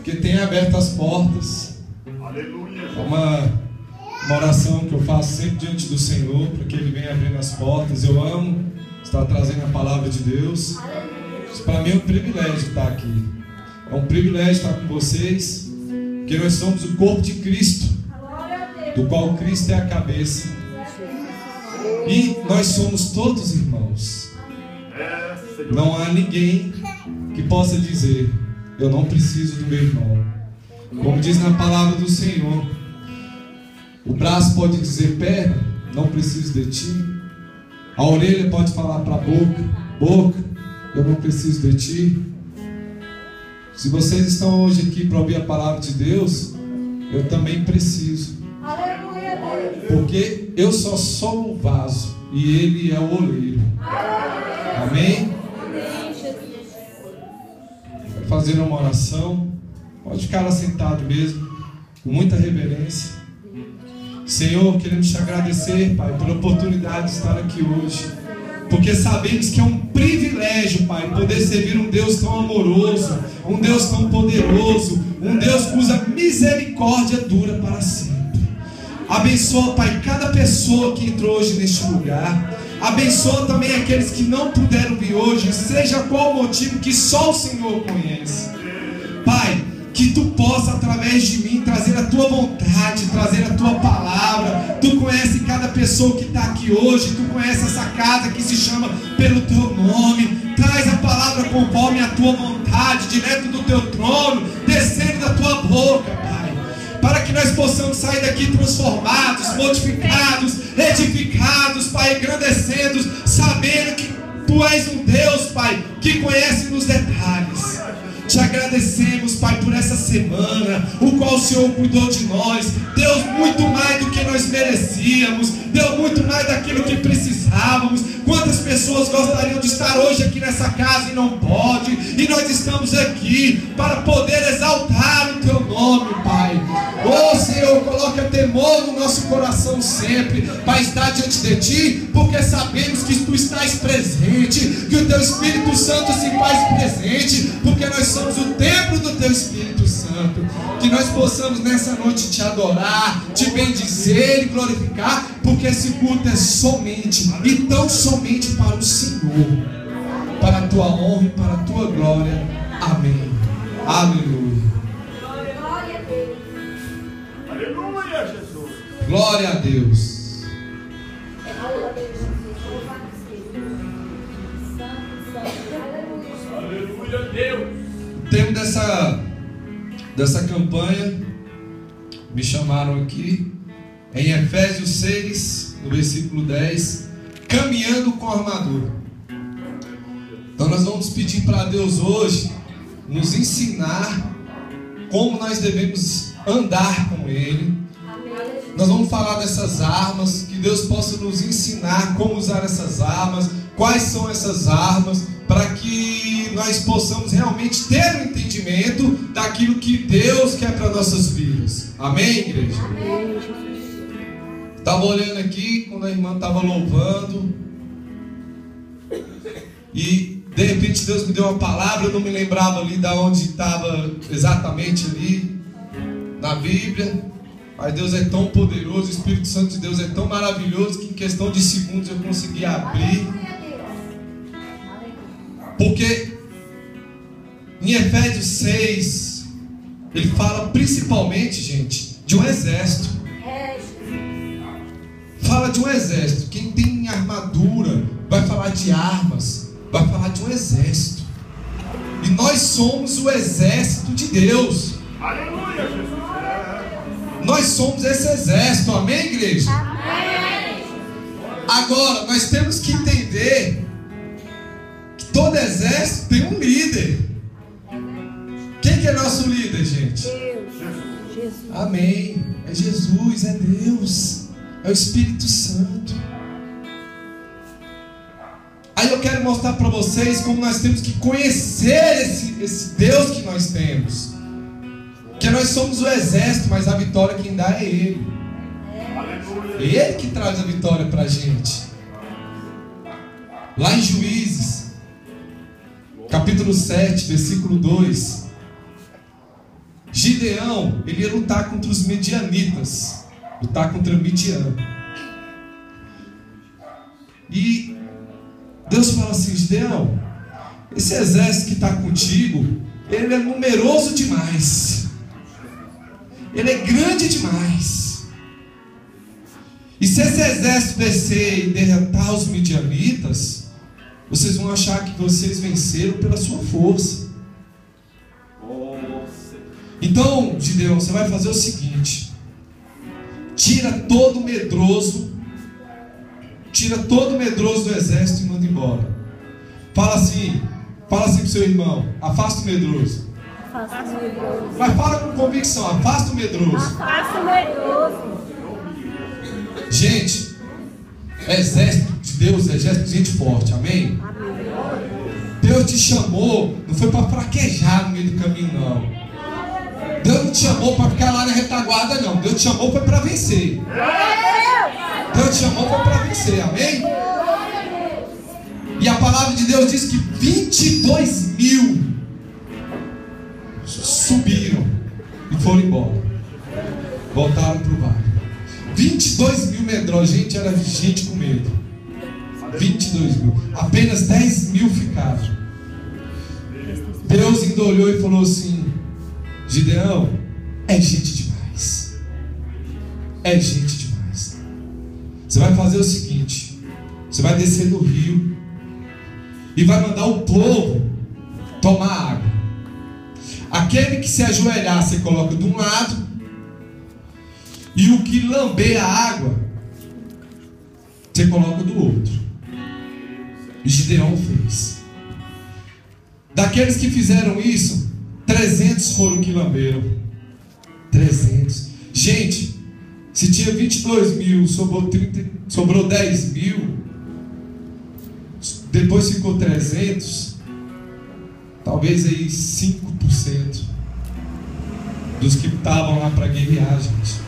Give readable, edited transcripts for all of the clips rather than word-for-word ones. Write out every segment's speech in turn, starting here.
porque tem aberto as portas. É uma oração que eu faço sempre diante do Senhor, para que Ele venha abrindo as portas. Eu amo estar trazendo a palavra de Deus. Para mim é um privilégio estar aqui. É um privilégio estar com vocês, porque nós somos o corpo de Cristo, do qual Cristo é a cabeça. E nós somos todos irmãos. Não há ninguém que possa dizer: eu não preciso do meu irmão. Como diz na palavra do Senhor, o braço pode dizer: perna, não preciso de ti. A orelha pode falar para a boca: boca, eu não preciso de ti. Se vocês estão hoje aqui para ouvir a palavra de Deus, eu também preciso. Porque eu só sou o vaso e Ele é o oleiro. Amém? Vou fazer uma oração. Pode ficar assentado mesmo, com muita reverência. Senhor, queremos te agradecer, Pai, pela oportunidade de estar aqui hoje, porque sabemos que é um privilégio, Pai, poder servir um Deus tão amoroso, um Deus tão poderoso, um Deus cuja misericórdia dura para sempre. Abençoa, Pai, cada pessoa que entrou hoje neste lugar. Abençoa também aqueles que não puderam vir hoje, seja qual o motivo, que só o Senhor conhece. Pai, que Tu possa, através de mim, trazer a Tua vontade, trazer a Tua palavra. Tu conhece cada pessoa que está aqui hoje. Tu conhece essa casa que se chama pelo Teu nome. Traz a palavra conforme a Tua vontade, direto do Teu trono, descendo da Tua boca, Pai, para que nós possamos sair daqui transformados, modificados, edificados, Pai, engrandecidos, sabendo que Tu és um Deus, Pai, que conhece nos detalhes. Te agradecemos, Pai, por essa semana, o qual o Senhor cuidou de nós, deu muito mais do que nós merecíamos, deu muito mais daquilo que precisávamos. Quantas pessoas gostariam de estar hoje aqui nessa casa e não pode, e nós estamos aqui para poder exaltar o Teu nome, Pai. Oh Senhor, coloca temor no nosso coração sempre, para estar diante de Ti, porque sabemos que Tu estás presente, que o Teu Espírito Santo se faz presente, porque nós somos o templo do Teu Espírito Santo. Que nós possamos nessa noite Te adorar, Te bendizer e glorificar, porque esse culto é somente e tão somente para o Senhor, para a Tua honra e para a Tua glória. Amém. Aleluia. Aleluia, Jesus. Glória a Deus. Aleluia, Deus. O tema dessa campanha, me chamaram aqui, em Efésios 6, no versículo 10, caminhando com a armadura. Então nós vamos pedir para Deus hoje nos ensinar como nós devemos andar com Ele. Nós vamos falar dessas armas, que Deus possa nos ensinar como usar essas armas, quais são essas armas, para que nós possamos realmente ter um entendimento daquilo que Deus quer para nossas vidas. Amém, igreja? Amém. Estava olhando aqui, quando a irmã estava louvando, e de repente Deus me deu uma palavra, eu não me lembrava ali de onde estava exatamente ali, na Bíblia. Mas Deus é tão poderoso, o Espírito Santo de Deus é tão maravilhoso, que em questão de segundos eu consegui abrir. Porque em Efésios 6, ele fala principalmente, gente, de um exército. Fala de um exército. Quem tem armadura vai falar de armas, vai falar de um exército. E nós somos o exército de Deus. Aleluia, Jesus. Nós somos esse exército, amém, igreja? Amém. Agora, nós temos que entender que todo exército tem um líder. Quem que é nosso líder, gente? Jesus. Amém. É Jesus, é Deus, é o Espírito Santo. Aí eu quero mostrar para vocês como nós temos que conhecer esse Deus que nós temos. Que nós somos o exército, mas a vitória quem dá é Ele. É Ele que traz a vitória para a gente. Lá em Juízes, capítulo 7, versículo 2. Gideão, ele ia lutar contra os medianitas, lutar contra Midian. E Deus fala assim: Gideão, esse exército que está contigo, ele é numeroso demais, ele é grande demais. E se esse exército descer e derrotar os midianitas, vocês vão achar que vocês venceram pela sua força. Então, Gideão, você vai fazer o seguinte: tira todo medroso do exército e manda embora. Fala assim pro seu irmão: afasta o medroso. Afasta o medroso. Mas fala com convicção: afasta o medroso. Afasta o medroso. Gente, exército de Deus é exército de gente forte, amém? Deus te chamou, não foi para fraquejar no meio do caminho, não. Deus não te chamou para ficar lá na retaguarda, não. Deus te chamou foi para vencer. Deus te chamou foi para vencer, amém? E a palavra de Deus diz que 22 mil subiram e foram embora. Voltaram para o vale. 22 mil medrosos. Gente, era gente com medo. 22 mil. Apenas 10 mil ficaram. Deus ainda olhou e falou assim: Gideão, é gente demais. É gente demais. Você vai fazer o seguinte: você vai descer no rio e vai mandar o povo tomar água. Aquele que se ajoelhar, você coloca de um lado, e o que lamber a água, você coloca do outro. E Gideão fez. Daqueles que fizeram isso, 300 foram que lamberam. 300. Gente, se tinha 22 mil, sobrou 10 mil, depois ficou 300, talvez aí 5% dos que estavam lá para guerrear, gente.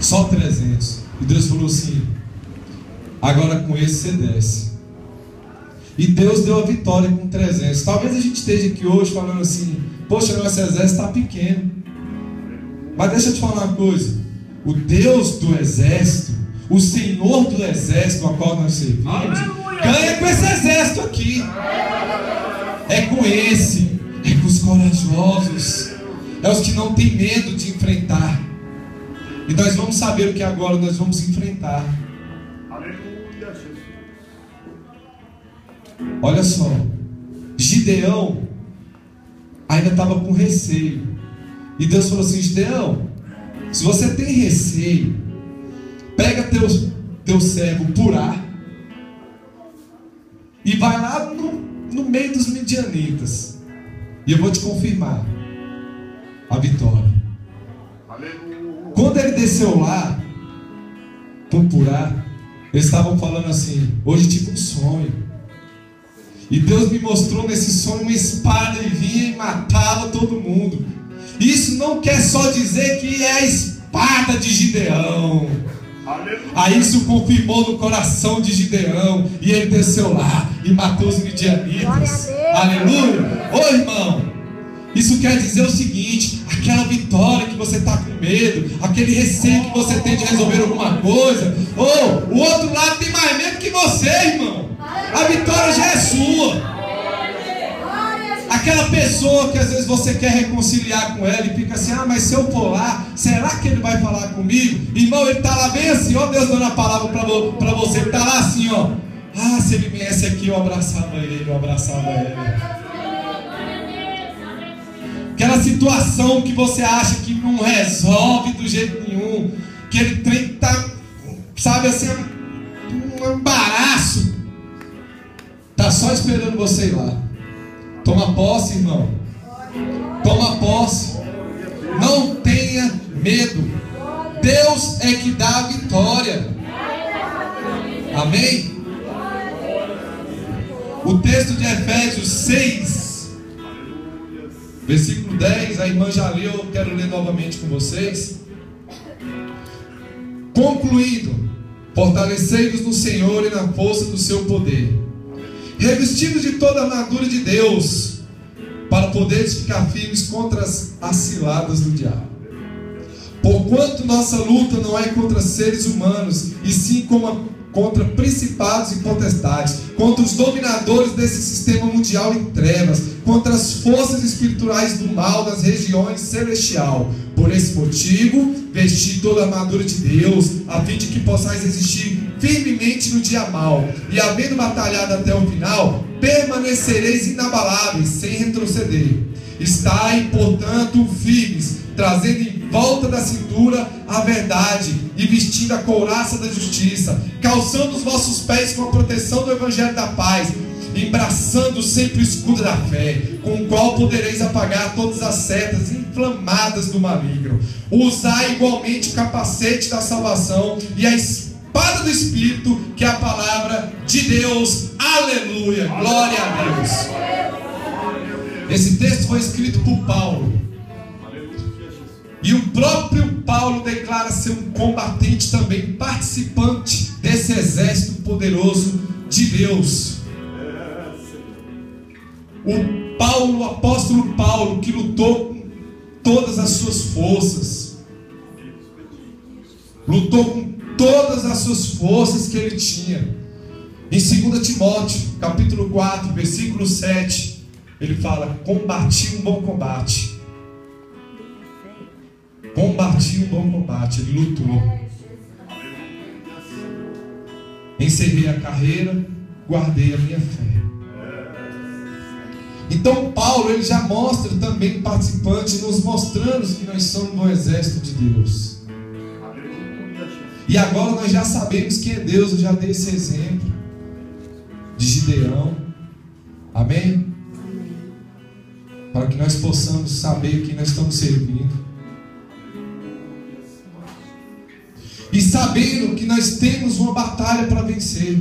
Só 300. E Deus falou assim: agora com esse você desce. E Deus deu a vitória com 300. Talvez a gente esteja aqui hoje falando assim: poxa, nosso exército está pequeno. Mas deixa eu te falar uma coisa: o Deus do exército, o Senhor do exército ao qual nós servimos, ganha com esse exército aqui. É com esse, é com os corajosos, é os que não têm medo de enfrentar. E nós vamos saber o que agora nós vamos enfrentar. Aleluia, Jesus. Olha só, Gideão ainda estava com receio. E Deus falou assim: Gideão, se você tem receio, pega teu servo Purá e vai lá no meio dos midianitas, e eu vou te confirmar a vitória. Aleluia. Quando ele desceu lá com Purá, eles estavam falando assim: hoje tive um sonho, e Deus me mostrou nesse sonho uma espada e vinha e matava todo mundo. Isso não quer só dizer que é a espada de Gideão. Aí isso confirmou no coração de Gideão, e ele desceu lá e matou os midianitas. Aleluia. Ô irmão, isso quer dizer o seguinte: aquela vitória que você está com medo, aquele receio que você tem de resolver alguma coisa, o outro lado tem mais medo que você, irmão. A vitória já é sua. Aquela pessoa que às vezes você quer reconciliar com ela e fica assim: ah, mas se eu for lá, será que ele vai falar comigo? Irmão, ele está lá bem assim, ó, Deus dando a palavra para você. Ele está lá assim, ó: ah, se ele viesse aqui, eu abraçava ele, Aquela situação que você acha que não resolve do jeito nenhum, que ele trem tá, sabe assim, um embaraço, tá só esperando você ir lá. Toma posse, irmão. Toma posse. Não tenha medo. Deus é que dá a vitória. Amém? O texto de Efésios 6, versículo 10, a irmã já leu, eu quero ler novamente com vocês. Concluindo, fortalecei-vos no Senhor e na força do seu poder, revestidos de toda a armadura de Deus, para poderes ficar firmes contra as ciladas do diabo. Porquanto nossa luta não é contra seres humanos, e sim contra principados e potestades, contra os dominadores desse sistema mundial em trevas, contra as forças espirituais do mal nas regiões celestiais. Por esse motivo, vesti toda a armadura de Deus, a fim de que possais resistir firmemente no dia mau, e havendo batalhado até o final, permanecereis inabaláveis, sem retroceder. Estai, portanto, firmes, trazendo em volta da cintura a verdade, e vestindo a couraça da justiça, calçando os vossos pés com a proteção do evangelho da paz, embraçando sempre o escudo da fé, com o qual podereis apagar todas as setas inflamadas do maligno. Usai igualmente o capacete da salvação e a espada do Espírito, que é a palavra de Deus. Aleluia, glória a Deus. Esse texto foi escrito por Paulo, e o próprio Paulo declara ser um combatente também, participante desse exército poderoso de Deus. O apóstolo Paulo, que lutou com todas as suas forças, lutou com todas as suas forças que ele tinha. Em 2 Timóteo, capítulo 4, versículo 7, ele fala: combati um bom combate. Combati um bom combate. Ele lutou. Encerrei a carreira, guardei a minha fé. Então Paulo, ele já mostra também participante, nos mostrando que nós somos do exército de Deus. E agora nós já sabemos quem é Deus. Eu já dei esse exemplo de Gideão. Amém? Para que nós possamos saber quem nós estamos servindo. E sabendo que nós temos uma batalha para vencer.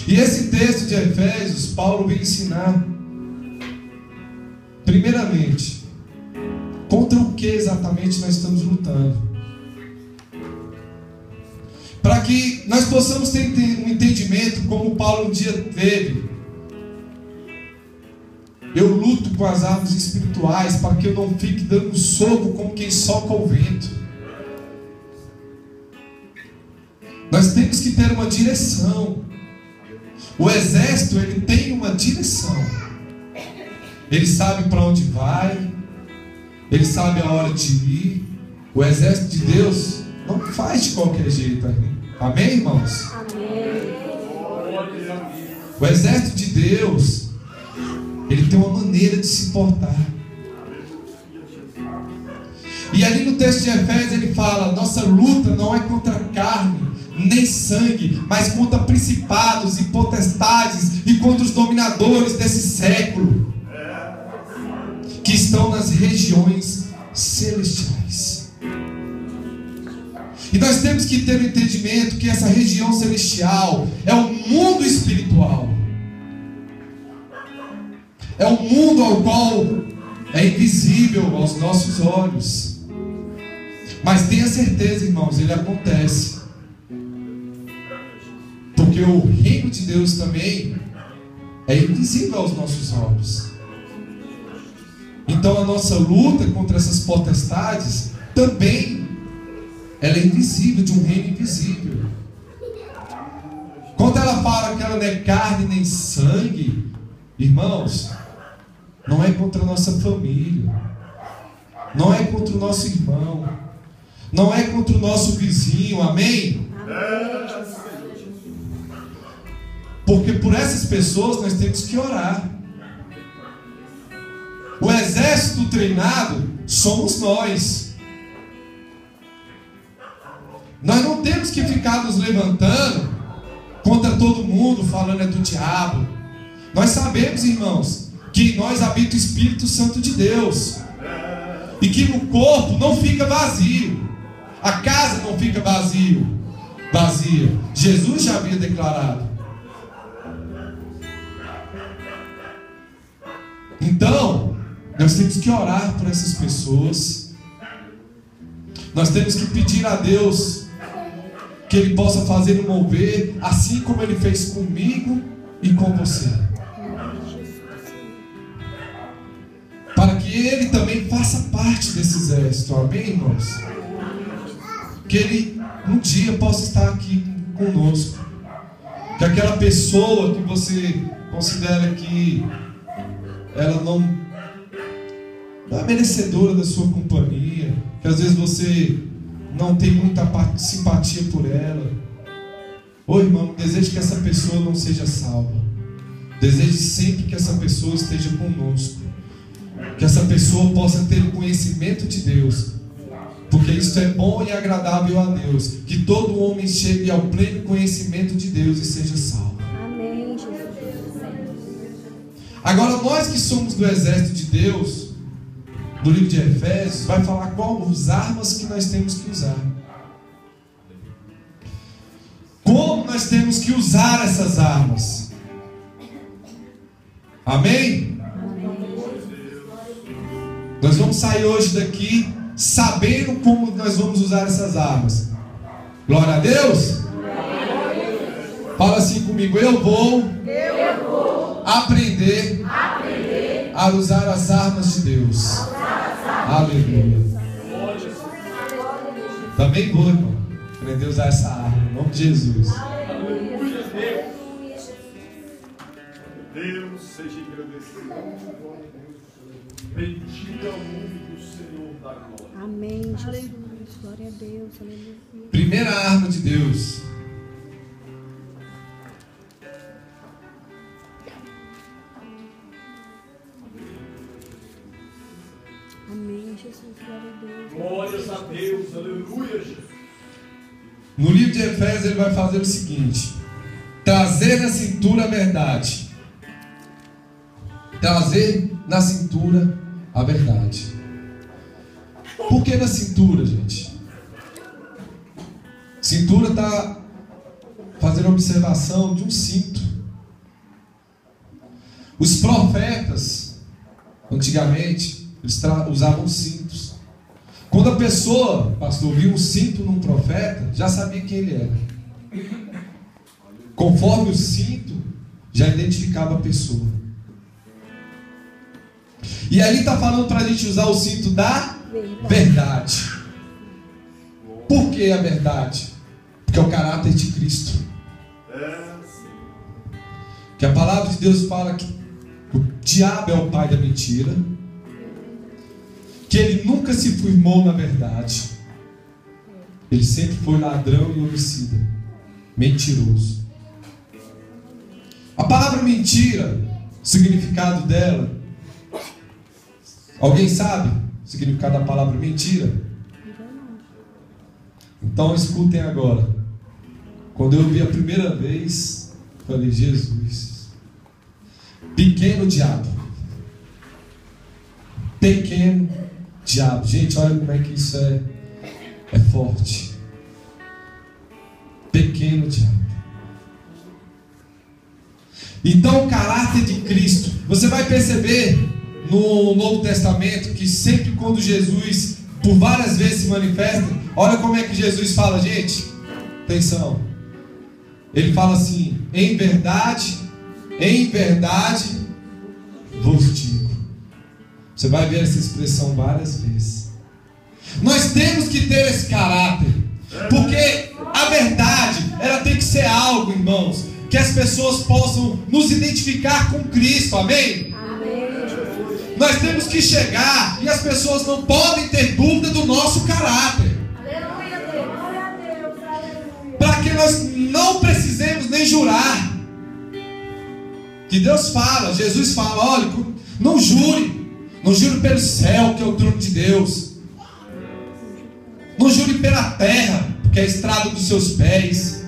E esse texto de Efésios, Paulo vem ensinar, primeiramente, contra o que exatamente nós estamos lutando. Para que nós possamos ter um entendimento, como Paulo um dia teve. Eu luto com as armas espirituais, para que eu não fique dando soco como quem soca o vento. Nós temos que ter uma direção. O exército, ele tem uma direção. Ele sabe para onde vai. Ele sabe a hora de ir. O exército de Deus não faz de qualquer jeito. Amém, irmãos? Amém. O exército de Deus, ele tem uma maneira de se portar. E ali no texto de Efésios ele fala: nossa luta não é contra carne nem sangue, mas contra principados e potestades e contra os dominadores desse século, que estão nas regiões celestiais. E nós temos que ter o entendimento que essa região celestial é o mundo espiritual. É um mundo ao qual é invisível aos nossos olhos. Mas tenha certeza, irmãos, ele acontece. Porque o reino de Deus também é invisível aos nossos olhos. Então a nossa luta contra essas potestades também, ela é invisível, de um reino invisível. Quando ela fala que ela não é carne nem sangue, irmãos, não é contra a nossa família, não é contra o nosso irmão, não é contra o nosso vizinho, amém? Porque por essas pessoas nós temos que orar. O exército treinado somos nós. Nós não temos que ficar nos levantando contra todo mundo, falando é do diabo. Nós sabemos, irmãos, que em nós habita o Espírito Santo de Deus, e que no corpo não fica vazio, a casa não fica vazia. Jesus já havia declarado. Então, nós temos que orar por essas pessoas. Nós temos que pedir a Deus que Ele possa fazer um mover, assim como Ele fez comigo e com você. que ele também faça parte desse exército, amém, irmãos? Que ele um dia possa estar aqui conosco. Que aquela pessoa que você considera que ela não é merecedora da sua companhia, que às vezes você não tem muita simpatia por ela, ô irmão, desejo que essa pessoa não seja salva. Desejo sempre que essa pessoa esteja conosco, que essa pessoa possa ter o conhecimento de Deus, porque isso é bom e agradável a Deus, que todo homem chegue ao pleno conhecimento de Deus e seja salvo. Amém, Jesus. Agora, nós que somos do exército de Deus, do livro de Efésios, vai falar quais as armas que nós temos que usar. Como nós temos que usar essas armas. Amém? Nós vamos sair hoje daqui sabendo como nós vamos usar essas armas. Glória a Deus. Fala assim comigo: eu vou aprender a usar as armas de Deus. Aleluia. Também vou, irmão, aprender a usar essa arma em nome de Jesus. Deus seja agradecido. Bendito é o nome do Senhor da glória. Amém, Jesus. Glória a Deus. Aleluia. Primeira arma de Deus. Amém, Jesus. Glória a Deus. Glórias a Deus, aleluia, Jesus. No livro de Efésios ele vai fazer o seguinte: trazer na cintura a verdade. Trazer na cintura a verdade. Por que na cintura, gente? Cintura está fazendo observação de um cinto. Os profetas, antigamente, eles usavam cintos. Quando a pessoa, pastor, viu um cinto num profeta, já sabia quem ele era. Conforme o cinto, já identificava a pessoa. E ali está falando para a gente usar o cinto da verdade. Por que a verdade? Porque é o caráter de Cristo. Que a palavra de Deus fala que o diabo é o pai da mentira, que ele nunca se firmou na verdade, ele sempre foi ladrão e homicida, mentiroso. A palavra mentira, o significado dela, alguém sabe o significado da palavra mentira? Então escutem agora. Quando eu vi a primeira vez, falei: Jesus, pequeno diabo, pequeno diabo. Gente, olha como é que isso é forte. Pequeno diabo. Então o caráter de Cristo, você vai perceber no Novo Testamento que sempre quando Jesus por várias vezes se manifesta, olha como é que Jesus fala, gente, atenção, ele fala assim: em verdade vos digo. Você vai ver essa expressão várias vezes. Nós temos que ter esse caráter, porque a verdade, ela tem que ser algo, irmãos, que as pessoas possam nos identificar com Cristo, amém? Nós temos que chegar e as pessoas não podem ter dúvida do nosso caráter. Para que nós não precisemos nem jurar. Que Deus fala, Jesus fala: olha, não jure. Não jure pelo céu, que é o trono de Deus. Não jure pela terra, porque é a estrada dos seus pés.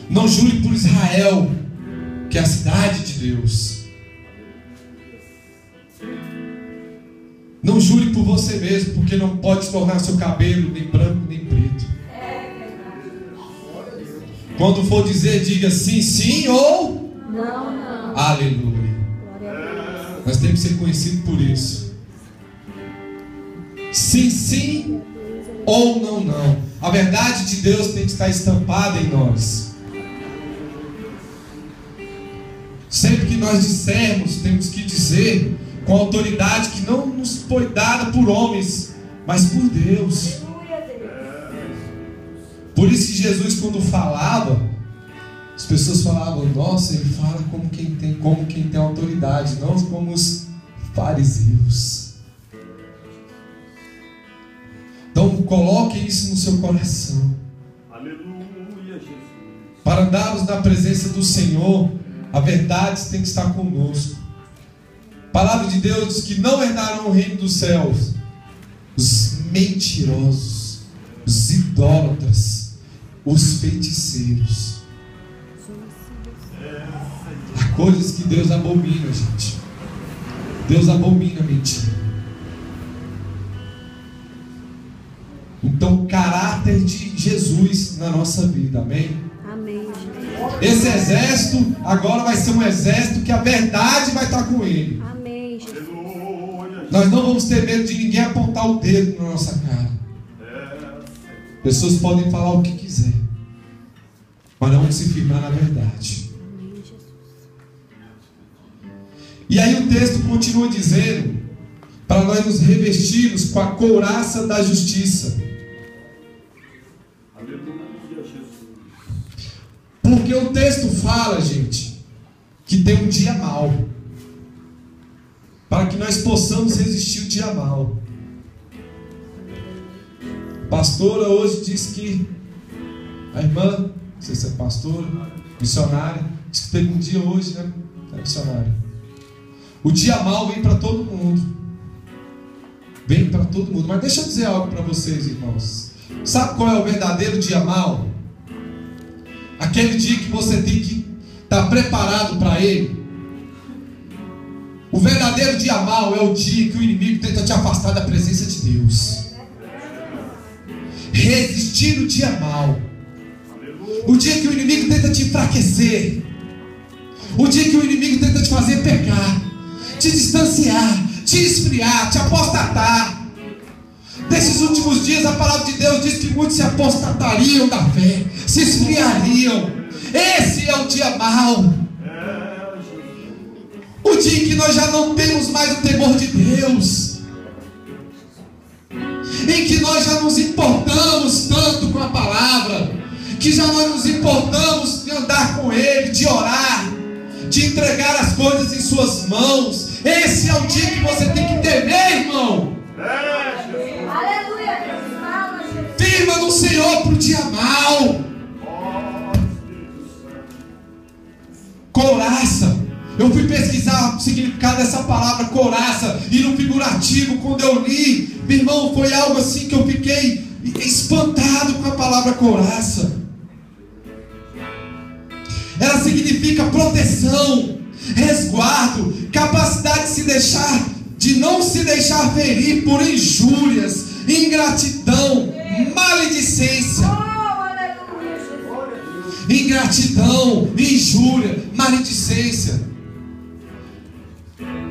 Não jure por Israel, que é a cidade de Deus. Não jure por você mesmo, porque não pode tornar seu cabelo nem branco nem preto. Quando for dizer, diga sim, sim ou não. Aleluia. Nós temos que ser conhecidos por isso. Sim, sim ou não, não. A verdade de Deus tem que estar estampada em nós. Sempre que nós dissermos, temos que dizer com autoridade que não nos foi dada por homens, mas por Deus. Por isso que Jesus, quando falava, as pessoas falavam: nossa, ele fala como quem tem autoridade, não como os fariseus. Então coloque isso no seu coração. Aleluia, Jesus. Para andarmos na presença do Senhor, a verdade tem que estar conosco. A palavra de Deus diz que não herdarão o reino dos céus os mentirosos, os idólatras, os feiticeiros. Há coisas que Deus abomina, gente. Deus abomina a mentira. Então, o caráter de Jesus na nossa vida, amém? Amém, Jesus. Esse exército agora vai ser um exército que a verdade vai estar com ele. Amém, Jesus. Nós não vamos ter medo de ninguém apontar o dedo na nossa cara. Pessoas podem falar o que quiser, mas não vamos se firmar na verdade. Amém, Jesus. E aí o texto continua dizendo para nós nos revestirmos com a couraça da justiça. Aleluia, Jesus. Porque o texto fala, gente, que tem um dia mau, para que nós possamos resistir o dia mau. A pastora hoje disse que a irmã, não sei se é pastora, missionária, disse que teve um dia hoje, né? É missionária. O dia mau vem para todo mundo. Vem para todo mundo. Mas deixa eu dizer algo para vocês, irmãos. Sabe qual é o verdadeiro dia mau? Aquele dia que você tem que estar preparado para ele. O verdadeiro dia mau é o dia que o inimigo tenta te afastar da presença de Deus. Resistir o dia mau. O dia que o inimigo tenta te enfraquecer. O dia que o inimigo tenta te fazer pecar, te distanciar, te esfriar, te apostatar. Nesses últimos dias a palavra de Deus diz que muitos se apostatariam da fé, se esfriariam. Esse é o dia mau. O dia em que nós já não temos mais o temor de Deus, em que nós já nos importamos tanto com a palavra, que já nós nos importamos de andar com Ele, de orar, de entregar as coisas em suas mãos. Esse é o dia que você tem que temer, irmão. Aleluia, Deus. Fala, Jesus. Firma no Senhor para o dia mau. Couraça. Eu fui pesquisar o significado dessa palavra couraça, e no figurativo, quando eu li, meu irmão, foi algo assim que eu fiquei espantado com a palavra couraça. Ela significa proteção, resguardo, capacidade de não se deixar ferir por injúrias, ingratidão, maledicência. Ingratidão, injúria, maledicência.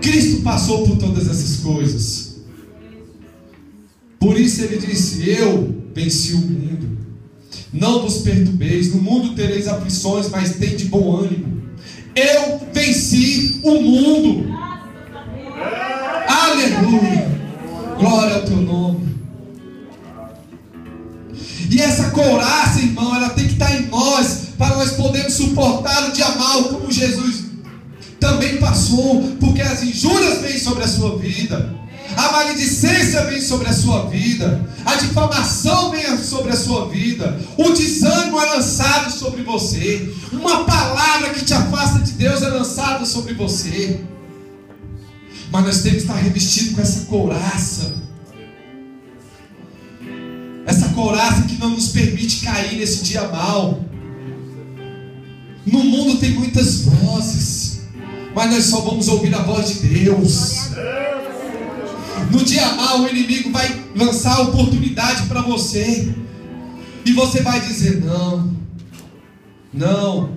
Cristo passou por todas essas coisas. Por isso ele disse: eu venci o mundo. Não vos perturbeis, no mundo tereis aflições, mas tende bom ânimo. Eu venci o mundo. Aleluia. Glória ao teu nome. E essa couraça, irmão, ela tem que estar em nós, para nós podermos suportar o dia mau, como Jesus também passou. Porque as injúrias vêm sobre a sua vida, a maledicência vem sobre a sua vida, a difamação vem sobre a sua vida, o desânimo é lançado sobre você, uma palavra que te afasta de Deus é lançada sobre você. Mas nós temos que estar revestidos com essa couraça. Essa couraça que não nos permite cair nesse dia mau. No mundo tem muitas vozes, mas nós só vamos ouvir a voz de Deus. No dia mau o inimigo vai lançar a oportunidade para você, e você vai dizer: não,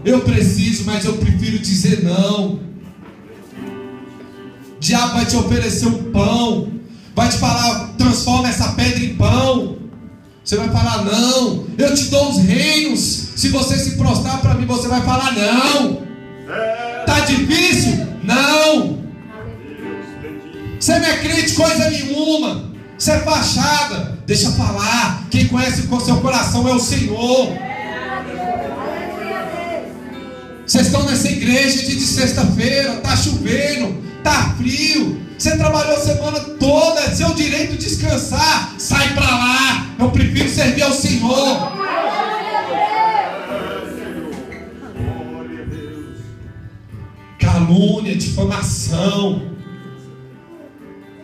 eu preciso, mas eu prefiro dizer não. O diabo vai te oferecer um pão, vai te falar: transforma essa pedra em pão. Você vai falar: não, eu te dou os reinos. Se você se prostrar para mim, você vai falar: não. Está difícil? Não. Você não é crente coisa nenhuma. Você é fachada. Deixa falar. Quem conhece com seu coração é o Senhor. Vocês estão nessa igreja de sexta-feira, está chovendo, está frio. Você trabalhou a semana toda, é seu direito descansar. Sai para lá. Eu prefiro servir ao Senhor. Calúnia, difamação,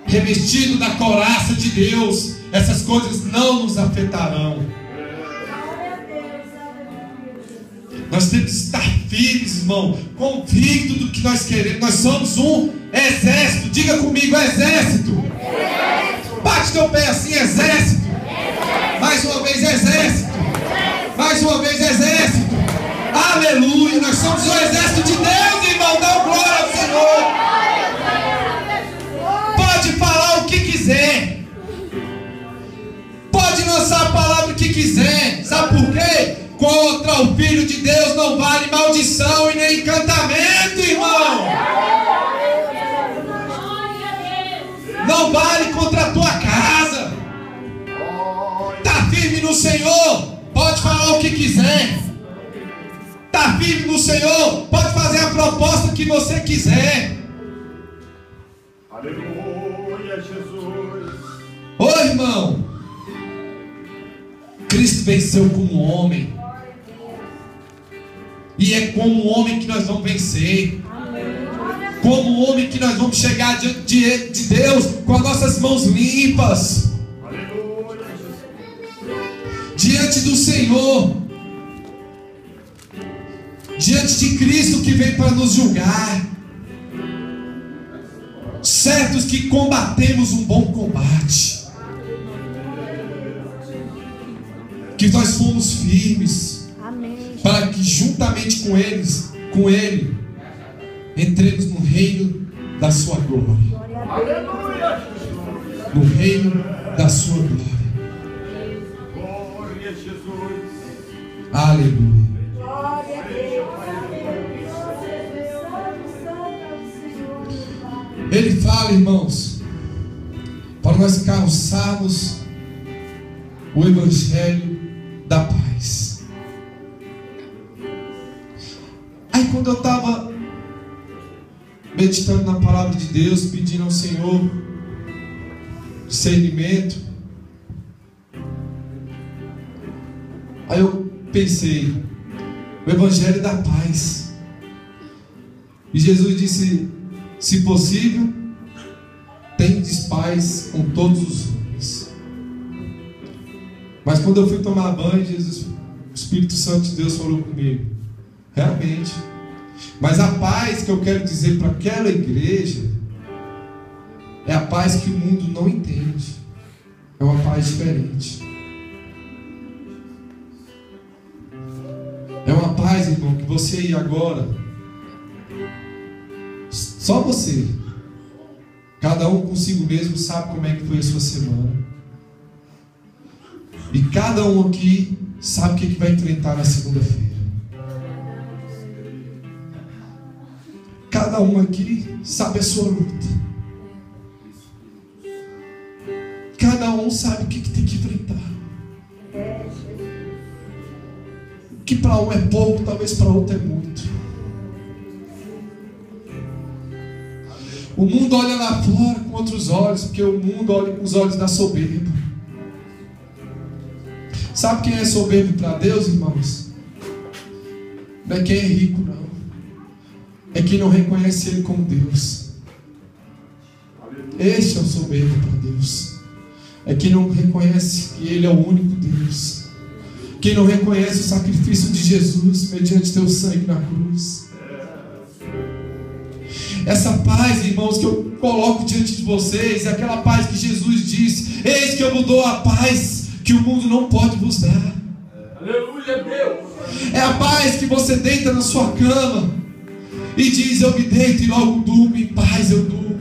revestido da couraça de Deus, essas coisas não nos afetarão. Nós temos que estar firmes, irmão, convictos do que nós queremos. Nós somos um exército. Diga comigo, exército. Bate teu pé assim, exército. Mais uma vez, exército. Mais uma vez, exército. Aleluia. Nós somos o exército de Deus, irmão. Dá glória ao Senhor. Pode falar o que quiser. Pode lançar a palavra que quiser. Sabe por quê? Contra o Filho de Deus não vale maldição e nem encantamento, irmão. Não vale contra a tua casa. Está firme no Senhor, pode falar o que quiser. Está firme no Senhor, pode fazer a proposta que você quiser. Aleluia, Jesus. Ô irmão, Cristo venceu como homem. E é como homem que nós vamos vencer. Como homem que nós vamos chegar diante de Deus com as nossas mãos limpas. Aleluia, Diante do Senhor. Diante de Cristo que vem para nos julgar. Certos que combatemos um bom combate. Que nós fomos firmes. Para que juntamente com Ele, entremos no reino da sua glória. aleluia, No reino da sua glória. glória a Jesus. Aleluia. Ele fala, irmãos, para nós calçarmos o evangelho da paz. Aí quando eu estava meditando na palavra de Deus, pedindo ao Senhor discernimento, aí eu pensei, o evangelho da paz. E Jesus disse, se possível, tendes paz com todos os homens. Mas quando eu fui tomar banho, Jesus, o Espírito Santo de Deus falou comigo, realmente. Mas a paz que eu quero dizer para aquela igreja é a paz que o mundo não entende. É uma paz diferente. É uma paz, irmão, que você e agora, só você, cada um consigo mesmo sabe como é que foi a sua semana. E cada um aqui sabe o que vai enfrentar na segunda-feira. Cada um aqui sabe a sua luta. Cada um sabe o que tem que enfrentar. Que para um é pouco, talvez para outro é muito. O mundo olha lá fora com outros olhos, porque o mundo olha com os olhos da soberba. Sabe quem é soberbo para Deus, irmãos? Não é quem é rico, não. É quem não reconhece Ele como Deus. Este é o soberbo para Deus. É quem não reconhece que Ele é o único Deus. Quem não reconhece o sacrifício de Jesus mediante teu sangue na cruz. Essa paz, irmãos, que eu coloco diante de vocês, é aquela paz que Jesus disse: eis que eu vos dou a paz que o mundo não pode vos dar. Aleluia, Deus. É a paz que você deita na sua cama e diz: eu me deito e logo durmo, em paz eu durmo.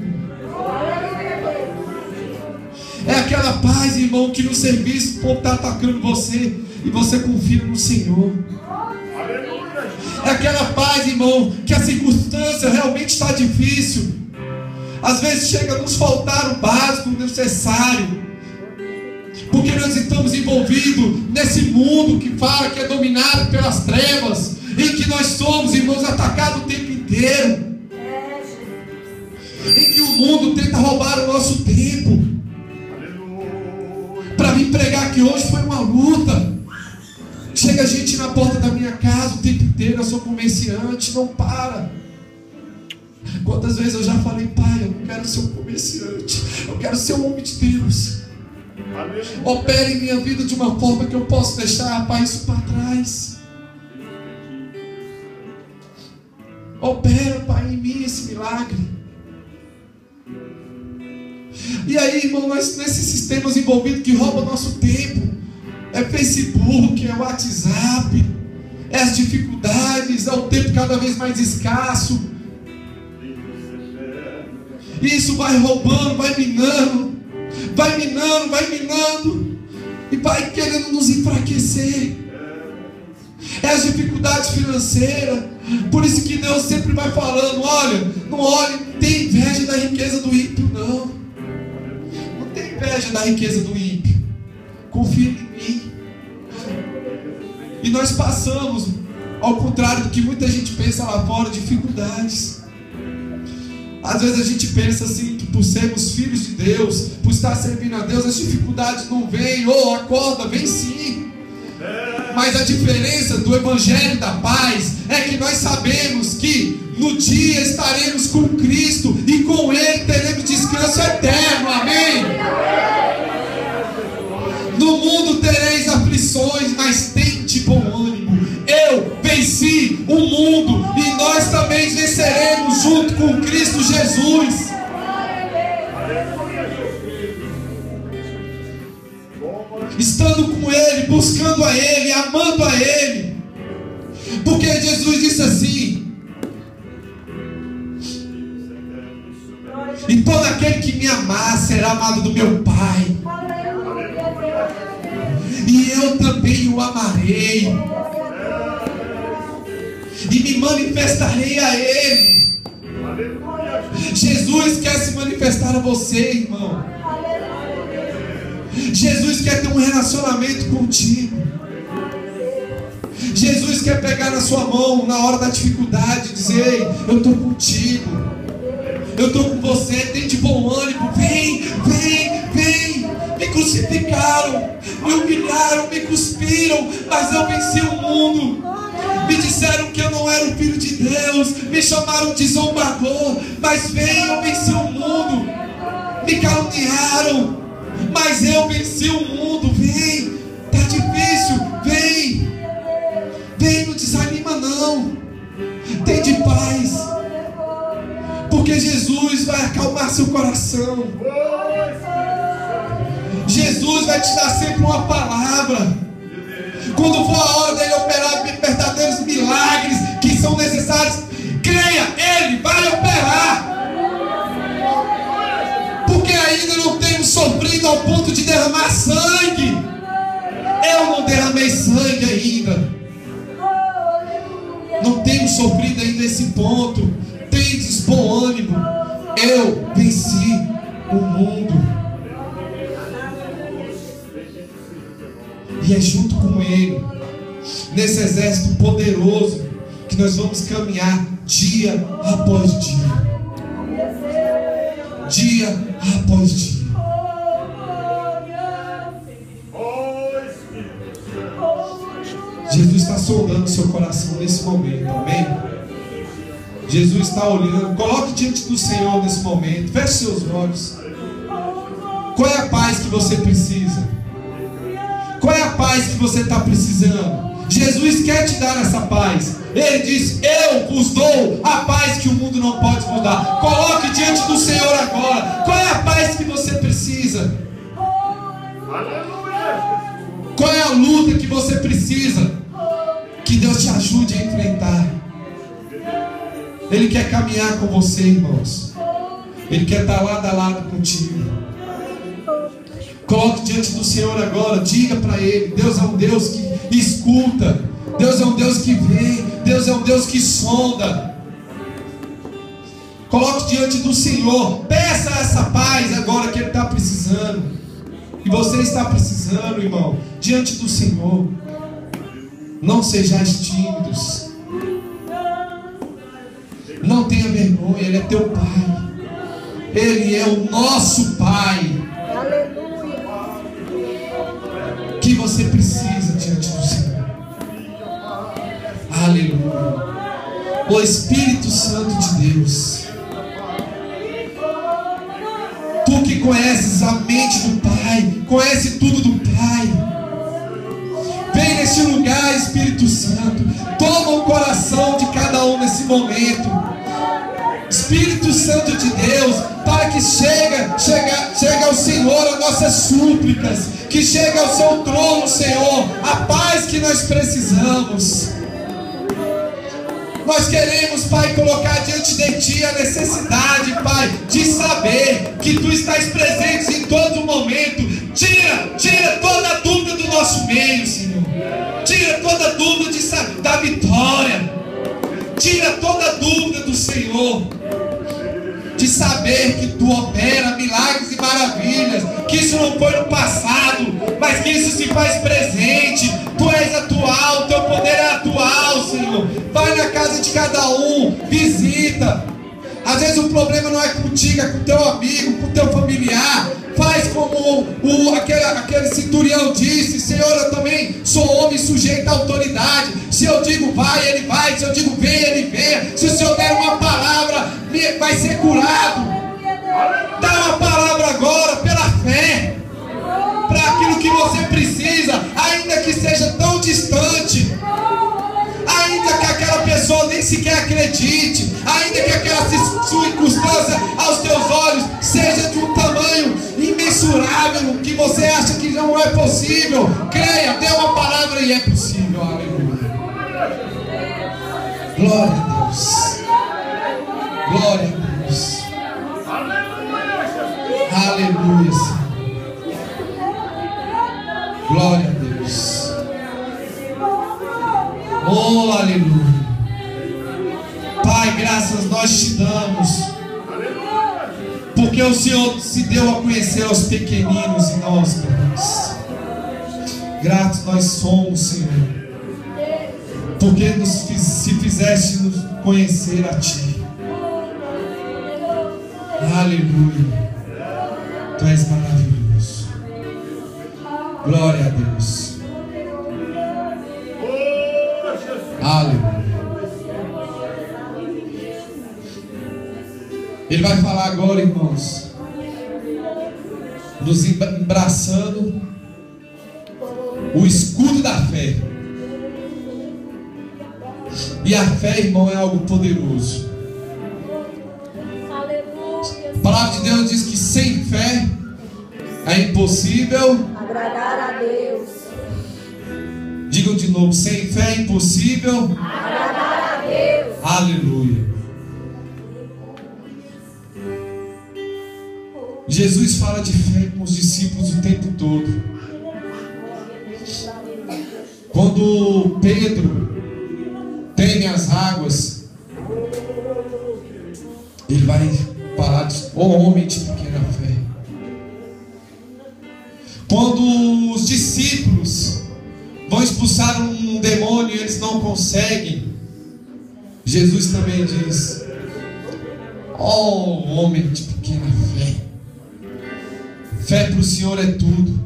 É aquela paz, irmão, que no serviço o povo está atacando você e você confia no Senhor. É aquela paz, irmão, que a circunstância realmente está difícil. Às vezes chega a nos faltar o básico necessário, porque nós estamos envolvidos nesse mundo que fala que é dominado pelas trevas, em que nós somos, irmãos, atacados o tempo inteiro, em que o mundo tenta roubar o nosso tempo. Para mim pregar aqui hoje foi uma luta. Chega gente na porta da minha casa o tempo inteiro, eu sou comerciante, não para. Quantas vezes eu já falei: Pai, eu não quero ser um comerciante, eu quero ser um homem de Deus. Opere em minha vida de uma forma que eu possa deixar, Pai, isso para trás. Opera, Pai, em mim esse milagre. E aí, irmão, nós nesses sistemas envolvidos que roubam nosso tempo, é Facebook, é WhatsApp, é as dificuldades, é o tempo cada vez mais escasso. E isso vai roubando, vai minando, e vai querendo nos enfraquecer. É as dificuldades financeiras. Por isso que Deus sempre vai falando: olha, não olhe, não tem inveja da riqueza do ímpio, não. Não tem inveja da riqueza do ímpio. Confia em mim. E nós passamos, ao contrário do que muita gente pensa lá fora, dificuldades. Às vezes a gente pensa assim, que por sermos filhos de Deus, por estar servindo a Deus, as dificuldades não vêm. Ou acorda, vem sim. Mas a diferença do Evangelho da Paz é que nós sabemos que no dia estaremos com Cristo e com Ele teremos descanso eterno. Amém? No mundo tereis aflições, mas tende bom ânimo. Eu venci o mundo e nós também venceremos junto com Cristo Jesus. Estando com Ele, buscando a Ele, amando a Ele. Porque Jesus disse assim: e todo aquele que me amar será amado do meu Pai, e eu também o amarei e me manifestarei a Ele. Jesus quer se manifestar a você, irmão. Jesus quer ter um relacionamento contigo. Jesus quer pegar na sua mão na hora da dificuldade e dizer: ei, eu estou contigo, eu estou com você, tem de bom ânimo, vem. Me crucificaram, me humilharam, me cuspiram, mas eu venci o mundo. Me disseram que eu não era o filho de Deus, me chamaram de zombador, mas vem, eu venci o mundo. Me caluniaram, mas eu venci o mundo. Vem, tá difícil, vem, não desanima não, tem de paz, porque Jesus vai acalmar seu coração. Jesus vai te dar sempre uma palavra. Quando for a hora dele operar verdadeiros milagres que são necessários, creia, Ele vai operar. Porque ainda não temos sofrido ao ponto de derramar sangue. Eu não derramei sangue ainda. Não temos sofrido ainda esse ponto. Tendes bom ânimo. Eu venci o mundo. E é junto com Ele, nesse exército poderoso, que nós vamos caminhar dia após dia. Dia após dia. Jesus está sondando seu coração nesse momento, amém? Jesus está olhando. Coloque diante do Senhor nesse momento. Feche seus olhos. Qual é a paz que você precisa? Qual é a paz que você está precisando? Jesus quer te dar essa paz. Ele diz: eu vos dou a paz que o mundo não pode vos dar. Coloque diante do Senhor agora. Qual é a paz que você precisa? Qual é a luta que você precisa? Que Deus te ajude a enfrentar. Ele quer caminhar com você, irmãos. Ele quer estar lado a lado contigo. Coloque diante do Senhor agora. Diga para Ele: Deus é um Deus que escuta. Deus é um Deus que vê. Deus é um Deus que sonda. Coloque diante do Senhor. Peça essa paz agora que Ele está precisando. E você está precisando, irmão, diante do Senhor. Não sejais tímidos. Não tenha vergonha, Ele é teu Pai. Ele é o nosso Pai. Aleluia. Que você precisa diante do Senhor. Aleluia. O Espírito Santo de Deus. Tu que conheces a mente do Pai, conhece tudo do Pai. Vem neste lugar, Espírito Santo. Toma o coração de cada um nesse momento. Espírito Santo de Deus, para que chegue ao Senhor as nossas súplicas, que chegue ao seu trono, Senhor, a paz que nós precisamos. Nós queremos, Pai, colocar diante de Ti a necessidade, Pai, de saber que Tu estás presente em todo momento. Tira toda a dúvida do nosso meio, Senhor. Tira toda a dúvida da vitória. Tira toda a dúvida do Senhor, de saber que Tu opera milagres e maravilhas, que isso não foi no passado, mas que isso se faz presente. Tu és atual, Teu poder é atual, Senhor. Vai na casa de cada um, visita. Às vezes o problema não é contigo, é com teu amigo, com teu familiar. Faz como aquele centurião disse: Senhor, eu também sou homem sujeito à autoridade. Se eu digo vai, Ele vai. Se eu digo vem, Ele vem. Se o Senhor der uma palavra, vai ser curado. Dá uma palavra agora, pela fé, para aquilo que você precisa, ainda que seja tão distante, ainda que aquela pessoa nem sequer acredite, ainda que aquela circunstância aos teus olhos seja de um tamanho imensurável, que você acha que não é possível. Creia, dê uma palavra e é possível. Aleluia. Glória a Deus. Glória a Deus. Aleluia, Senhor. Glória a Deus. Oh, aleluia. Pai, graças nós te damos, porque o Senhor se deu a conhecer aos pequeninos e nós grandes. Gratos nós somos, Senhor, porque se fizeste nos conhecer a Ti. Aleluia. Tu és maravilhoso. Glória a Deus. Aleluia. Ele vai falar agora, irmãos, nos embraçando o escudo da fé. E a fé, irmão, é algo poderoso. A palavra de Deus diz que sem fé é impossível agradar a Deus. Digam de novo: sem fé é impossível agradar a Deus. Aleluia. Jesus fala de fé com os discípulos o tempo todo. Quando Pedro teme as águas, ele vai falar de homem de pequena fé. Quando os discípulos vão expulsar um demônio e eles não conseguem, Jesus também diz: homem de pequena fé. Fé para o Senhor é tudo.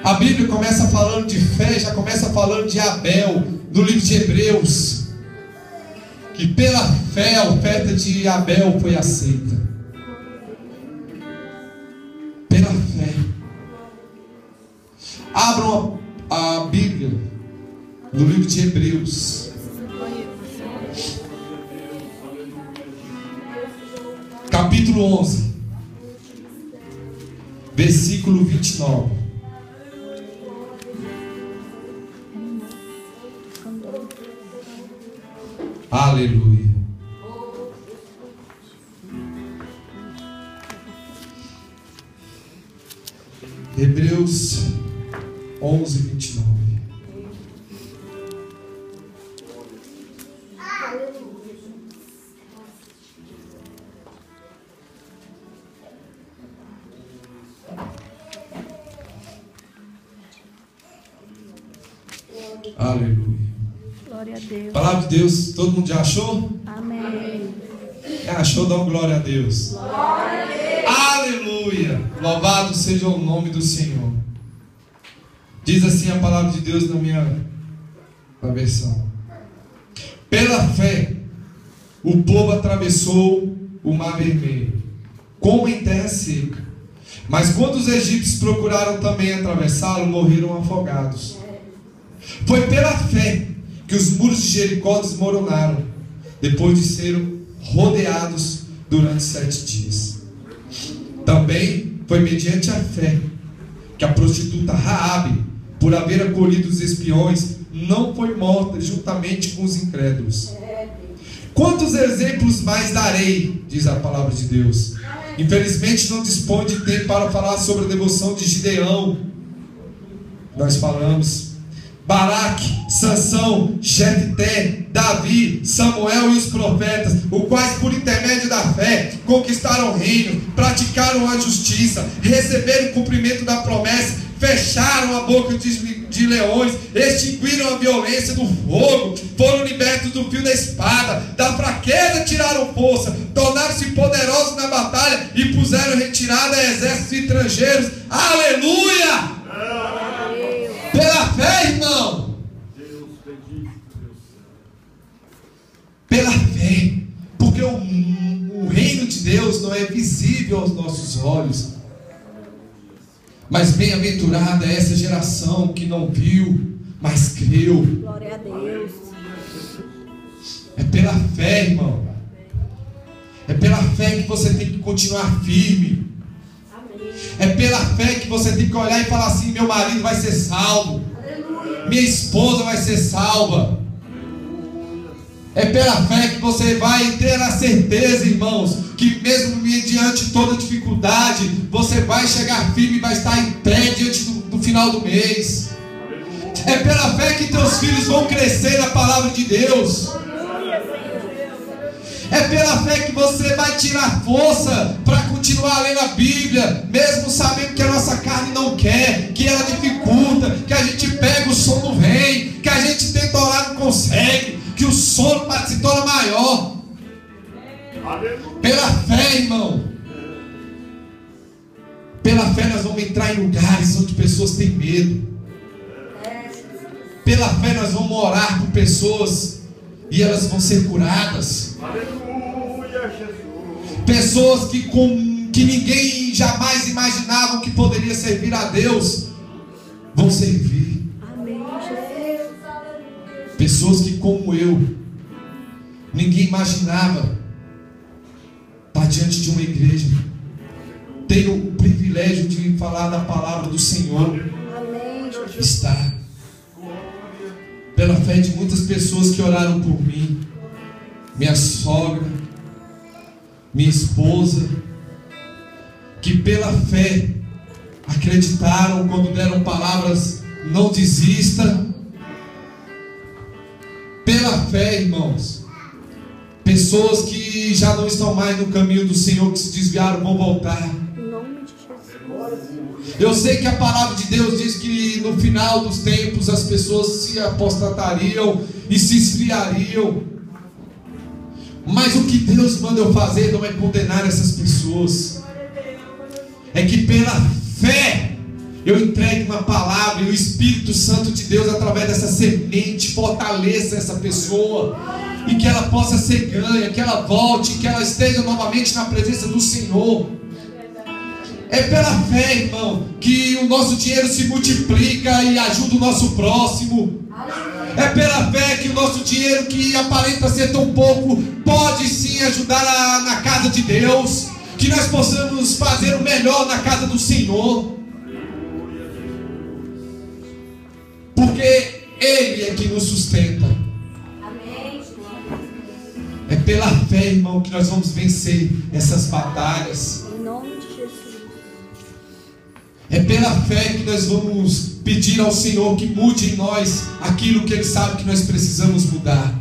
A Bíblia começa falando de fé, já começa falando de Abel, no livro de Hebreus, que pela fé a oferta de Abel foi aceita. Pela fé. Abram a Bíblia no livro de Hebreus, capítulo 11, versículo 29. Aleluia. Hebreus 11, 29. Aleluia. Glória a Deus. Palavra de Deus, todo mundo já achou? Amém. Achou? Dá um glória a Deus. Glória a Deus. Aleluia. Louvado seja o nome do Senhor. Diz assim a palavra de Deus na minha versão. Pela fé, o povo atravessou o mar vermelho, como em terra seca. Mas quando os egípcios procuraram também atravessá-lo, morreram afogados. Foi pela fé que os muros de Jericó desmoronaram, depois de serem rodeados durante 7 dias. Também foi mediante a fé que a prostituta Raabe, por haver acolhido os espiões, não foi morta juntamente com os incrédulos. Quantos exemplos mais darei, diz a palavra de Deus. Infelizmente não dispõe de tempo para falar sobre a devoção de Gideão. Nós falamos. Baraque, Sansão, Jefté, Davi, Samuel e os profetas, os quais por intermédio da fé conquistaram o reino, praticaram a justiça, receberam o cumprimento da promessa, fecharam a boca de leões, extinguiram a violência do fogo, foram libertos do fio da espada, da fraqueza tiraram força, tornaram-se poderosos na batalha e puseram retirada a exércitos estrangeiros. Aleluia! Pela fé, irmão. Pela fé. Porque o reino de Deus não é visível aos nossos olhos. Mas bem-aventurada é essa geração que não viu, mas creu. Glória a Deus. É pela fé, irmão. É pela fé que você tem que continuar firme. É pela fé que você tem que olhar e falar assim: meu marido vai ser salvo, minha esposa vai ser salva. É pela fé que você vai ter a certeza, irmãos, que mesmo mediante toda dificuldade, você vai chegar firme e vai estar em pé diante do final do mês. É pela fé que teus filhos vão crescer na palavra de Deus. É pela fé que você vai tirar força para continuar lendo a Bíblia, mesmo sabendo que a nossa carne não quer, que ela dificulta, que a gente pega, o sono vem, que a gente tenta orar, não consegue, que o sono se torna maior. Pela fé, irmão. Pela fé nós vamos entrar em lugares onde pessoas têm medo. Pela fé nós vamos orar por pessoas e elas vão ser curadas. Aleluia, Jesus. Pessoas que ninguém jamais imaginava que poderia servir a Deus, vão servir. Amém, Jesus. Pessoas que, como eu, ninguém imaginava estar diante de uma igreja, tenho o privilégio de falar da palavra do Senhor. Amém, Jesus. Está pela fé de muitas pessoas que oraram por mim, minha sogra, minha esposa, que pela fé acreditaram quando deram palavras: não desista. Pela fé, irmãos, pessoas que já não estão mais no caminho do Senhor, que se desviaram, vão voltar. Em nome de Jesus. Eu sei que a palavra de Deus diz que no final dos tempos as pessoas se apostatariam e se esfriariam. Mas o que Deus manda eu fazer não é condenar essas pessoas. É que pela fé eu entregue uma palavra e o Espírito Santo de Deus, através dessa semente, fortaleça essa pessoa e que ela possa ser ganha, que ela volte, que ela esteja novamente na presença do Senhor. É pela fé, irmão, que o nosso dinheiro se multiplica e ajuda o nosso próximo. É pela fé que o nosso dinheiro, que aparenta ser tão pouco, pode sim ajudar na casa de Deus. Que nós possamos fazer o melhor na casa do Senhor. Porque Ele é que nos sustenta. É pela fé, irmão, que nós vamos vencer essas batalhas. Em nome de Jesus. É pela fé que nós vamos pedir ao Senhor que mude em nós aquilo que Ele sabe que nós precisamos mudar.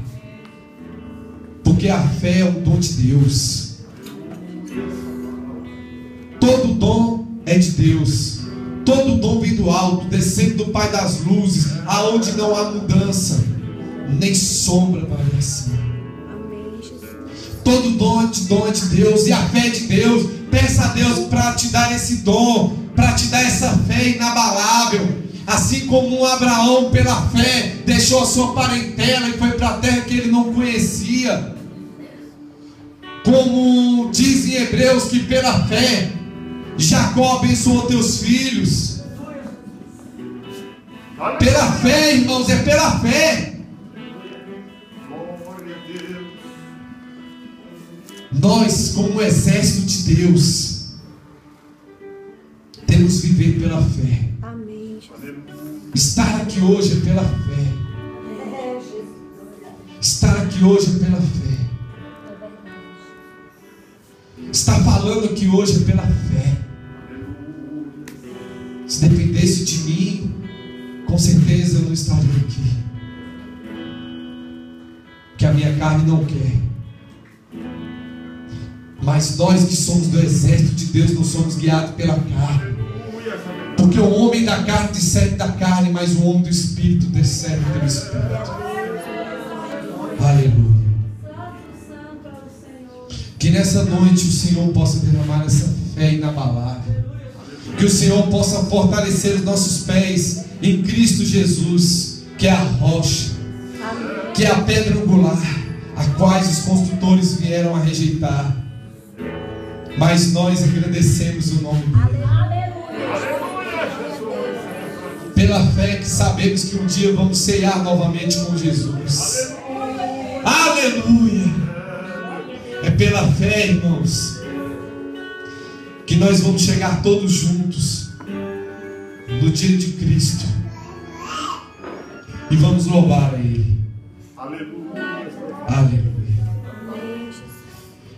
Porque a fé é um dom de Deus. Todo dom é de Deus. Todo dom vem do alto, descendo do Pai das luzes, aonde não há mudança, nem sombra variação. Amém, Jesus. Todo dom é de Deus, e a fé é de Deus. Peça a Deus para te dar esse dom, para te dar essa fé inabalável. Assim como um Abraão, pela fé, deixou a sua parentela e foi para a terra que ele não conhecia. Como diz em Hebreus que pela fé Jacó abençoou teus filhos. Pela fé, irmãos, é pela fé. Nós, como exército de Deus, temos que viver pela fé. Amém, Jesus. Estar aqui hoje é pela fé. Estar aqui hoje é pela fé. Estar falando aqui hoje é pela fé. Se dependesse de mim, com certeza eu não estaria aqui. Porque a minha carne não quer. Mas nós que somos do exército de Deus não somos guiados pela carne. Porque o homem da carne discerne da carne, mas o homem do Espírito discerne pelo Espírito. Aleluia. Que nessa noite o Senhor possa derramar essa fé inabalável. Que o Senhor possa fortalecer os nossos pés em Cristo Jesus, que é a rocha, que é a pedra angular, a quais os construtores vieram a rejeitar. Mas nós agradecemos o nome dele. Pela fé que sabemos que um dia vamos ceiar novamente com Jesus. Aleluia! É pela fé, irmãos, que nós vamos chegar todos juntos no dia de Cristo e vamos louvar a Ele. Aleluia. Aleluia.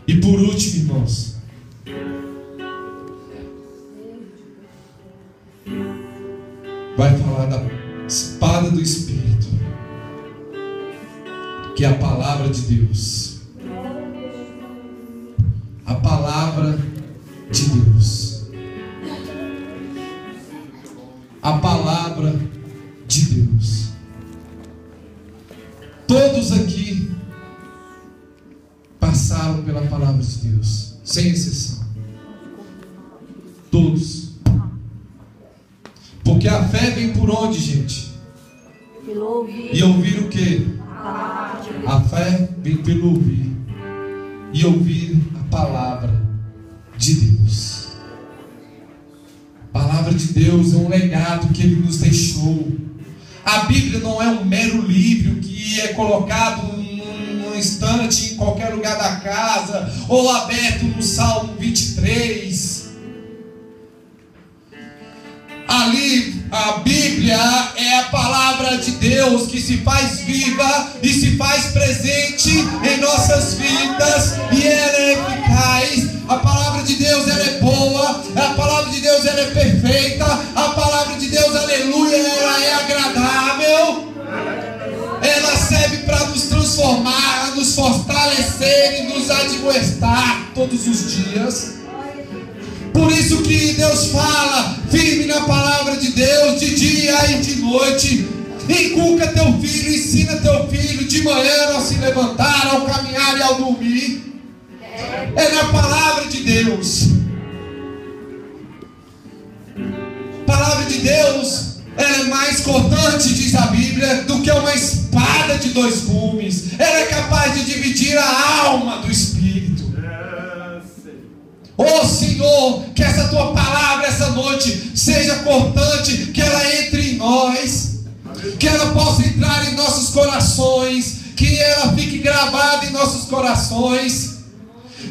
E por último, irmãos, vai falar da espada do Espírito, que é a palavra de Deus. A palavra de Deus. A palavra de Deus. Todos aqui passaram pela palavra de Deus, sem exceção. Todos. Porque a fé vem por onde, gente? Pelo ouvir. E ouvir o quê? A fé vem pelo ouvir. E ouvir a palavra de Deus. A palavra de Deus é um legado que Ele nos deixou. A Bíblia não é um mero livro que é colocado num instante em qualquer lugar da casa, ou aberto no Salmo 23. Ali, a Bíblia é a palavra de Deus que se faz viva e se faz presente em nossas vidas, e ela é eficaz. A palavra de Deus, ela é boa, a palavra de Deus, ela é perfeita, a palavra de Deus, aleluia, ela é agradável. Ela serve para nos transformar, nos fortalecer e nos admoestar todos os dias. Por isso que Deus fala firme na palavra de Deus, de dia e de noite. Inculca teu filho, ensina teu filho de manhã ao se levantar, ao caminhar e ao dormir. É na palavra de Deus. A palavra de Deus, ela é mais cortante, diz a Bíblia, do que uma espada de dois gumes. Ela é capaz de dividir a alma do espírito. Oh Senhor, que essa tua palavra essa noite seja cortante, que ela entre em nós, que ela possa entrar em nossos corações, que ela fique gravada em nossos corações.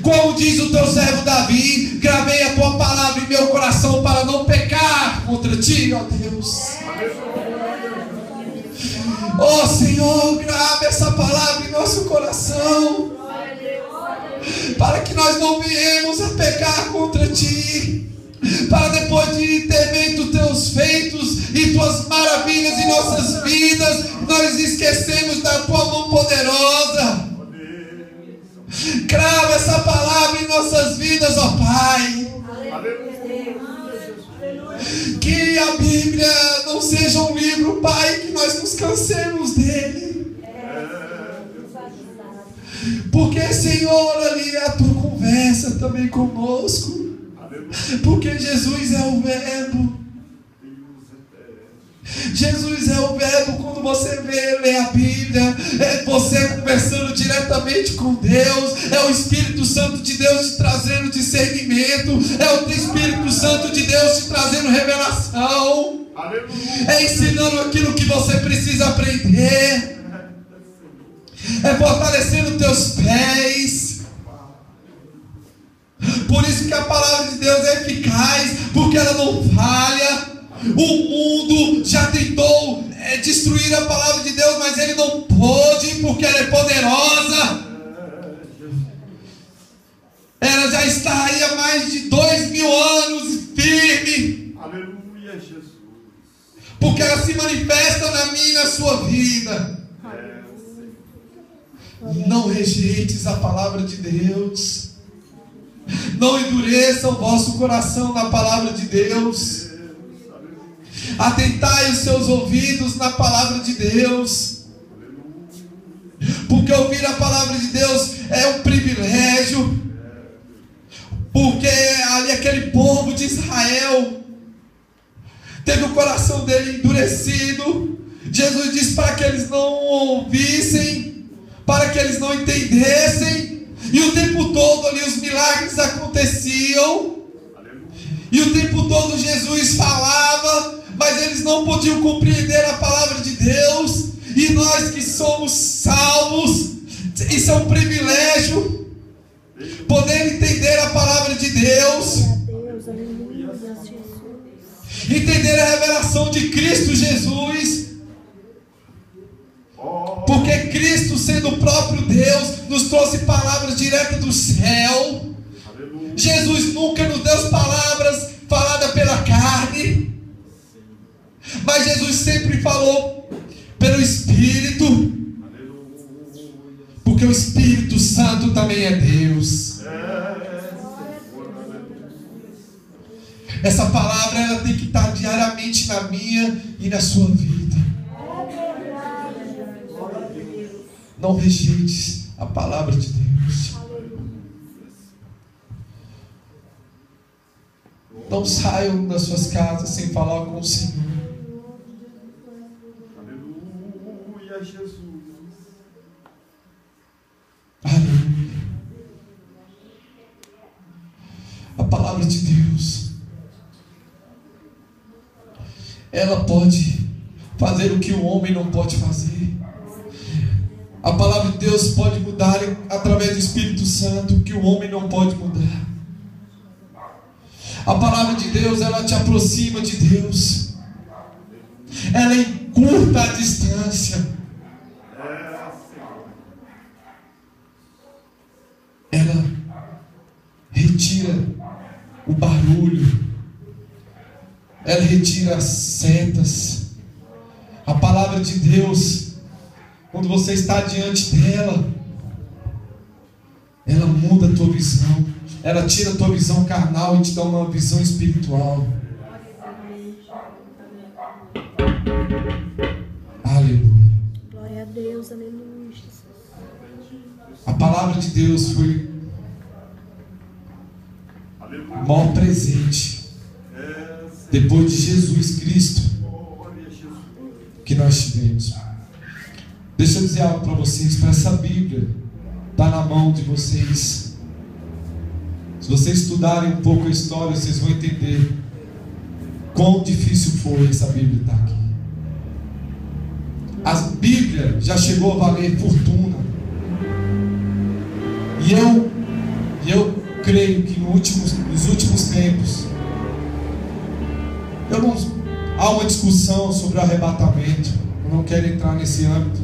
Como diz o teu servo Davi, gravei a tua palavra em meu coração para não pecar contra ti, ó Deus. Oh Senhor, grave essa palavra em nosso coração, para que nós não viemos a pecar contra ti, para depois de ter feito teus feitos e tuas maravilhas em nossas vidas, nós esquecemos da tua mão poderosa. Crava essa palavra em nossas vidas, ó Pai. Que a Bíblia não seja um livro, Pai, que nós nos cansemos dele. Porque, Senhor, ali é a tua conversa também conosco. Porque Jesus é o Verbo. Jesus é o Verbo. Quando você lê a Bíblia, é você conversando diretamente com Deus. É o Espírito Santo de Deus te trazendo discernimento. É o Espírito Santo de Deus te trazendo revelação. É ensinando aquilo que você precisa aprender. É fortalecendo teus pés. Por isso que a palavra de Deus é eficaz, porque ela não falha. O mundo já tentou destruir a palavra de Deus, mas ele não pôde, porque ela é poderosa. Ela já está aí há mais de 2000 anos firme. Aleluia, Jesus. Porque ela se manifesta na minha e na sua vida. Não rejeites a palavra de Deus. Não endureça o vosso coração na palavra de Deus. Atentai os seus ouvidos na palavra de Deus. Porque ouvir a palavra de Deus é um privilégio. Porque ali aquele povo de Israel teve o coração dele endurecido. Jesus disse para que eles não ouvissem, para que eles não entendessem. E o tempo todo ali os milagres aconteciam. E o tempo todo Jesus falava, mas eles não podiam compreender a palavra de Deus. E nós que somos salvos, isso é um privilégio, poder entender a palavra de Deus, entender a revelação de Cristo Jesus. Porque Cristo, sendo o próprio Deus, nos trouxe palavras diretas do céu. Jesus nunca nos deu palavras faladas pela carne, mas Jesus sempre falou pelo Espírito. Porque o Espírito Santo também é Deus. Essa palavra ela tem que estar diariamente na minha e na sua vida. Não rejeite a palavra de Deus. Não saiam das suas casas sem falar com o Senhor. Aleluia, Jesus. Aleluia. A palavra de Deus, ela pode fazer o que o homem não pode fazer. A palavra de Deus pode mudar através do Espírito Santo o que o homem não pode mudar. A palavra de Deus, ela te aproxima de Deus. Ela encurta a distância. Ela retira o barulho. Ela retira as setas. A palavra de Deus, quando você está diante dela, ela muda a tua visão. Ela tira a tua visão carnal e te dá uma visão espiritual. Aleluia. Glória a Deus, aleluia. A palavra de Deus foi o maior presente depois de Jesus Cristo que nós tivemos. Deixa eu dizer algo para vocês. Para essa Bíblia está na mão de vocês. Se vocês estudarem um pouco a história, vocês vão entender quão difícil foi essa Bíblia estar aqui. A Bíblia já chegou a valer fortuna. E eu creio que nos últimos tempos, há uma discussão sobre o arrebatamento. Eu não quero entrar nesse âmbito.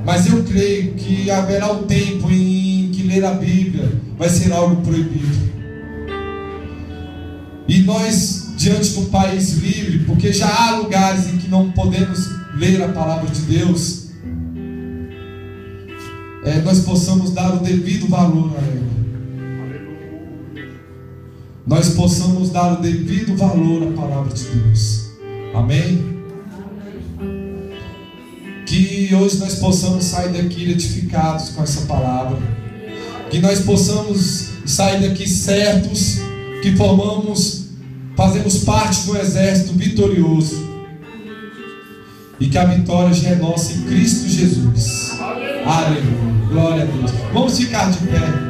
Mas eu creio que haverá um tempo em que ler a Bíblia vai ser algo proibido. E nós, diante de um país livre, porque já há lugares em que não podemos ler a palavra de Deus, nós possamos dar o devido valor a ela. Nós possamos dar o devido valor à palavra de Deus. Amém? Que hoje nós possamos sair daqui edificados com essa palavra. Que nós possamos sair daqui certos que fazemos parte do exército vitorioso. E que a vitória já é nossa em Cristo Jesus. Aleluia. Glória a Deus. Vamos ficar de pé.